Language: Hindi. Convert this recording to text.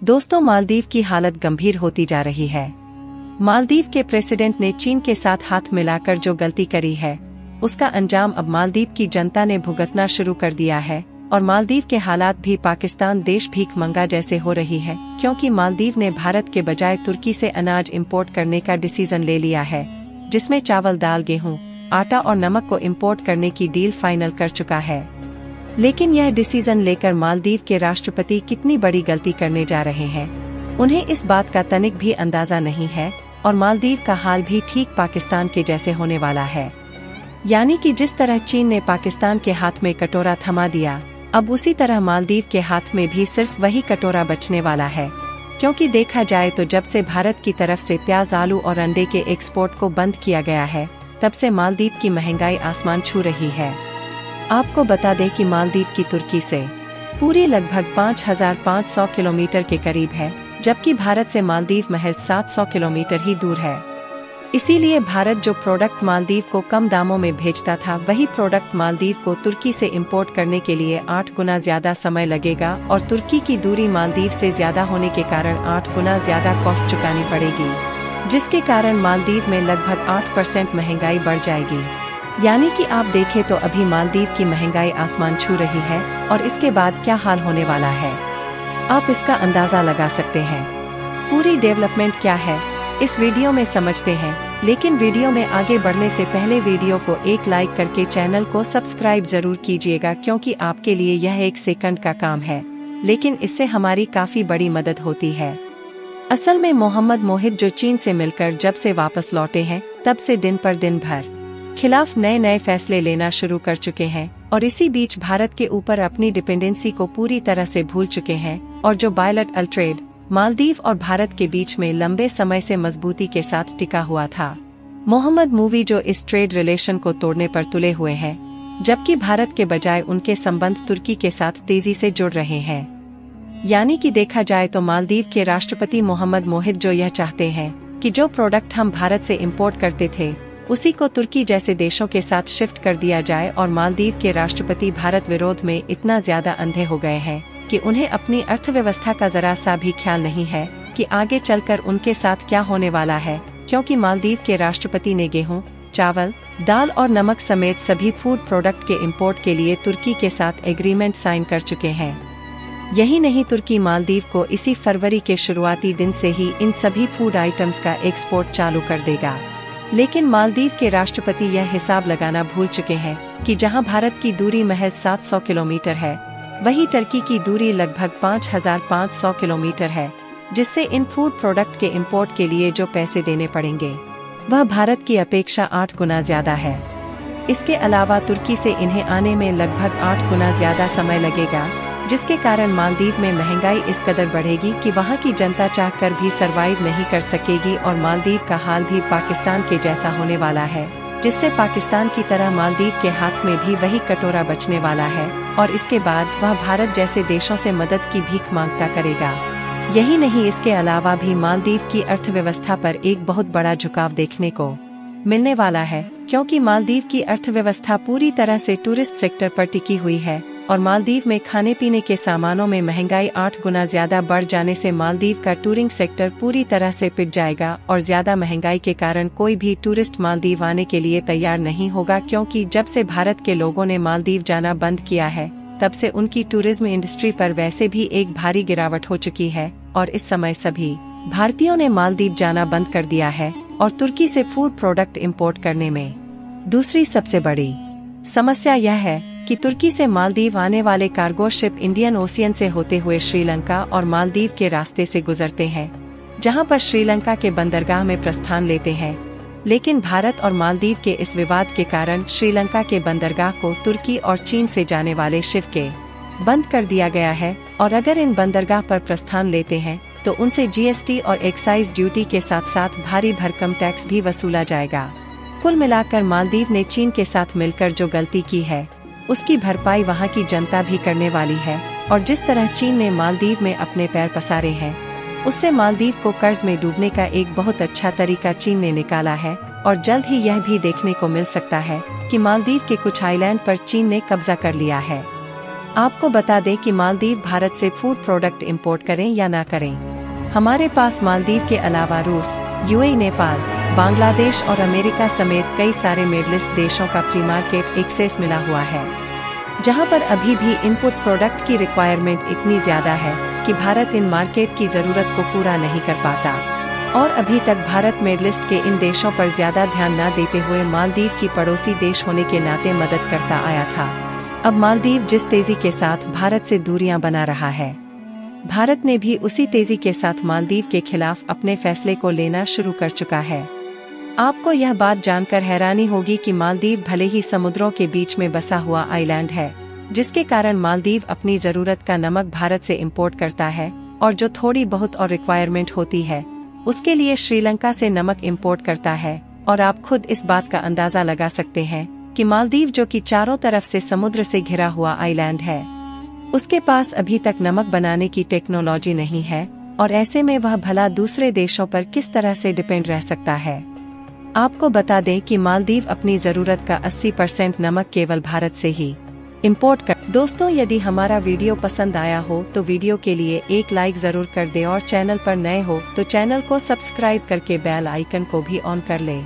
दोस्तों, मालदीव की हालत गंभीर होती जा रही है। मालदीव के प्रेसिडेंट ने चीन के साथ हाथ मिलाकर जो गलती करी है, उसका अंजाम अब मालदीव की जनता ने भुगतना शुरू कर दिया है। और मालदीव के हालात भी पाकिस्तान देश भीख मंगा जैसे हो रही है, क्योंकि मालदीव ने भारत के बजाय तुर्की से अनाज इंपोर्ट करने का डिसीजन ले लिया है, जिसमें चावल, दाल, गेहूं, आटा और नमक को इंपोर्ट करने की डील फाइनल कर चुका है। लेकिन यह डिसीजन लेकर मालदीव के राष्ट्रपति कितनी बड़ी गलती करने जा रहे हैं, उन्हें इस बात का तनिक भी अंदाजा नहीं है। और मालदीव का हाल भी ठीक पाकिस्तान के जैसे होने वाला है। यानी कि जिस तरह चीन ने पाकिस्तान के हाथ में कटोरा थमा दिया, अब उसी तरह मालदीव के हाथ में भी सिर्फ वही कटोरा बचने वाला है। क्योंकि देखा जाए तो जब से भारत की तरफ से प्याज, आलू और अंडे के एक्सपोर्ट को बंद किया गया है, तब से मालदीव की महंगाई आसमान छू रही है। आपको बता दें कि मालदीव की तुर्की से पूरी लगभग 5,500 किलोमीटर के करीब है, जबकि भारत से मालदीव महज 700 किलोमीटर ही दूर है। इसीलिए भारत जो प्रोडक्ट मालदीव को कम दामों में भेजता था, वही प्रोडक्ट मालदीव को तुर्की से इंपोर्ट करने के लिए 8 गुना ज्यादा समय लगेगा। और तुर्की की दूरी मालदीव से ज्यादा होने के कारण 8 गुना ज्यादा कॉस्ट चुकानी पड़ेगी, जिसके कारण मालदीव में लगभग 8% महंगाई बढ़ जाएगी। यानी कि आप देखें तो अभी मालदीव की महंगाई आसमान छू रही है, और इसके बाद क्या हाल होने वाला है, आप इसका अंदाजा लगा सकते हैं। पूरी डेवलपमेंट क्या है, इस वीडियो में समझते हैं। लेकिन वीडियो में आगे बढ़ने से पहले वीडियो को एक लाइक करके चैनल को सब्सक्राइब जरूर कीजिएगा, क्योंकि आपके लिए यह 1 सेकंड का काम है, लेकिन इससे हमारी काफी बड़ी मदद होती है। असल में मोहम्मद मोहित जो चीन से मिलकर जब से वापस लौटे हैं, तब से दिन पर दिन भर खिलाफ नए नए फैसले लेना शुरू कर चुके हैं। और इसी बीच भारत के ऊपर अपनी डिपेंडेंसी को पूरी तरह से भूल चुके हैं। और जो बायलैटरल ट्रेड मालदीव और भारत के बीच में लंबे समय से मजबूती के साथ टिका हुआ था, मोहम्मद मूवी जो इस ट्रेड रिलेशन को तोड़ने पर तुले हुए हैं, जबकि भारत के बजाय उनके संबंध तुर्की के साथ तेजी से जुड़ रहे हैं। यानी कि देखा जाए तो मालदीव के राष्ट्रपति मोहम्मद मोहित जो यह चाहते हैं कि जो प्रोडक्ट हम भारत से इंपोर्ट करते थे, उसी को तुर्की जैसे देशों के साथ शिफ्ट कर दिया जाए। और मालदीव के राष्ट्रपति भारत विरोध में इतना ज्यादा अंधे हो गए हैं कि उन्हें अपनी अर्थव्यवस्था का जरा सा भी ख्याल नहीं है कि आगे चलकर उनके साथ क्या होने वाला है। क्योंकि मालदीव के राष्ट्रपति ने गेहूं, चावल, दाल और नमक समेत सभी फूड प्रोडक्ट के इंपोर्ट के लिए तुर्की के साथ एग्रीमेंट साइन कर चुके हैं। यही नहीं, तुर्की मालदीव को इसी फरवरी के शुरुआती दिन से ही इन सभी फूड आइटम्स का एक्सपोर्ट चालू कर देगा। लेकिन मालदीव के राष्ट्रपति यह हिसाब लगाना भूल चुके हैं कि जहां भारत की दूरी महज 700 किलोमीटर है, वहीं टर्की की दूरी लगभग 5,500 किलोमीटर है, जिससे इन फूड प्रोडक्ट के इंपोर्ट के लिए जो पैसे देने पड़ेंगे, वह भारत की अपेक्षा 8 गुना ज्यादा है। इसके अलावा तुर्की से इन्हें आने में लगभग 8 गुना ज्यादा समय लगेगा, जिसके कारण मालदीव में महंगाई इस कदर बढ़ेगी कि वहां की जनता चाहकर भी सरवाइव नहीं कर सकेगी। और मालदीव का हाल भी पाकिस्तान के जैसा होने वाला है, जिससे पाकिस्तान की तरह मालदीव के हाथ में भी वही कटोरा बचने वाला है। और इसके बाद वह भारत जैसे देशों से मदद की भीख मांगता करेगा। यही नहीं, इसके अलावा भी मालदीव की अर्थव्यवस्था पर एक बहुत बड़ा झुकाव देखने को मिलने वाला है, क्योंकि मालदीव की अर्थव्यवस्था पूरी तरह से टूरिस्ट सेक्टर पर टिकी हुई है। और मालदीव में खाने पीने के सामानों में महंगाई 8 गुना ज्यादा बढ़ जाने से मालदीव का टूरिंग सेक्टर पूरी तरह से पिट जाएगा। और ज्यादा महंगाई के कारण कोई भी टूरिस्ट मालदीव आने के लिए तैयार नहीं होगा, क्योंकि जब से भारत के लोगों ने मालदीव जाना बंद किया है, तब से उनकी टूरिज्म इंडस्ट्री पर वैसे भी एक भारी गिरावट हो चुकी है। और इस समय सभी भारतीयों ने मालदीव जाना बंद कर दिया है। और तुर्की से फूड प्रोडक्ट इंपोर्ट करने में दूसरी सबसे बड़ी समस्या यह है कि तुर्की से मालदीव आने वाले कार्गो शिप इंडियन ओशियन से होते हुए श्रीलंका और मालदीव के रास्ते से गुजरते हैं, जहां पर श्रीलंका के बंदरगाह में प्रस्थान लेते हैं। लेकिन भारत और मालदीव के इस विवाद के कारण श्रीलंका के बंदरगाह को तुर्की और चीन से जाने वाले शिप के बंद कर दिया गया है। और अगर इन बंदरगाह पर प्रस्थान लेते हैं तो उनसे जीएसटी और एक्साइज ड्यूटी के साथ साथ भारी भरकम टैक्स भी वसूला जाएगा। कुल मिलाकर मालदीव ने चीन के साथ मिलकर जो गलती की है, उसकी भरपाई वहां की जनता भी करने वाली है। और जिस तरह चीन ने मालदीव में अपने पैर पसारे हैं, उससे मालदीव को कर्ज में डूबने का एक बहुत अच्छा तरीका चीन ने निकाला है। और जल्द ही यह भी देखने को मिल सकता है कि मालदीव के कुछ आइलैंड पर चीन ने कब्जा कर लिया है। आपको बता दें कि मालदीव भारत से फूड प्रोडक्ट इंपोर्ट करें या ना करें, हमारे पास मालदीव के अलावा रूस, यूएई, नेपाल, बांग्लादेश और अमेरिका समेत कई सारे मिडलिस्ट देशों का प्री मार्केट एक्सेस मिला हुआ है, जहां पर अभी भी इनपुट प्रोडक्ट की रिक्वायरमेंट इतनी ज्यादा है कि भारत इन मार्केट की जरूरत को पूरा नहीं कर पाता। और अभी तक भारत मिडलिस्ट के इन देशों पर ज्यादा ध्यान न देते हुए मालदीव की पड़ोसी देश होने के नाते मदद करता आया था। अब मालदीव जिस तेजी के साथ भारत से दूरियां बना रहा है, भारत ने भी उसी तेजी के साथ मालदीव के खिलाफ अपने फैसले को लेना शुरू कर चुका है। आपको यह बात जानकर हैरानी होगी कि मालदीव भले ही समुद्रों के बीच में बसा हुआ आइलैंड है, जिसके कारण मालदीव अपनी जरूरत का नमक भारत से इंपोर्ट करता है, और जो थोड़ी बहुत और रिक्वायरमेंट होती है उसके लिए श्रीलंका से नमक इंपोर्ट करता है। और आप खुद इस बात का अंदाजा लगा सकते हैं कि मालदीव, जो कि चारों तरफ से समुद्र से घिरा हुआ आइलैंड है, उसके पास अभी तक नमक बनाने की टेक्नोलॉजी नहीं है, और ऐसे में वह भला दूसरे देशों पर किस तरह से डिपेंड रह सकता है। आपको बता दें कि मालदीव अपनी जरूरत का 80% नमक केवल भारत से ही इंपोर्ट कर। दोस्तों, यदि हमारा वीडियो पसंद आया हो तो वीडियो के लिए एक लाइक जरूर कर दें, और चैनल पर नए हो तो चैनल को सब्सक्राइब करके बेल आइकन को भी ऑन कर लें।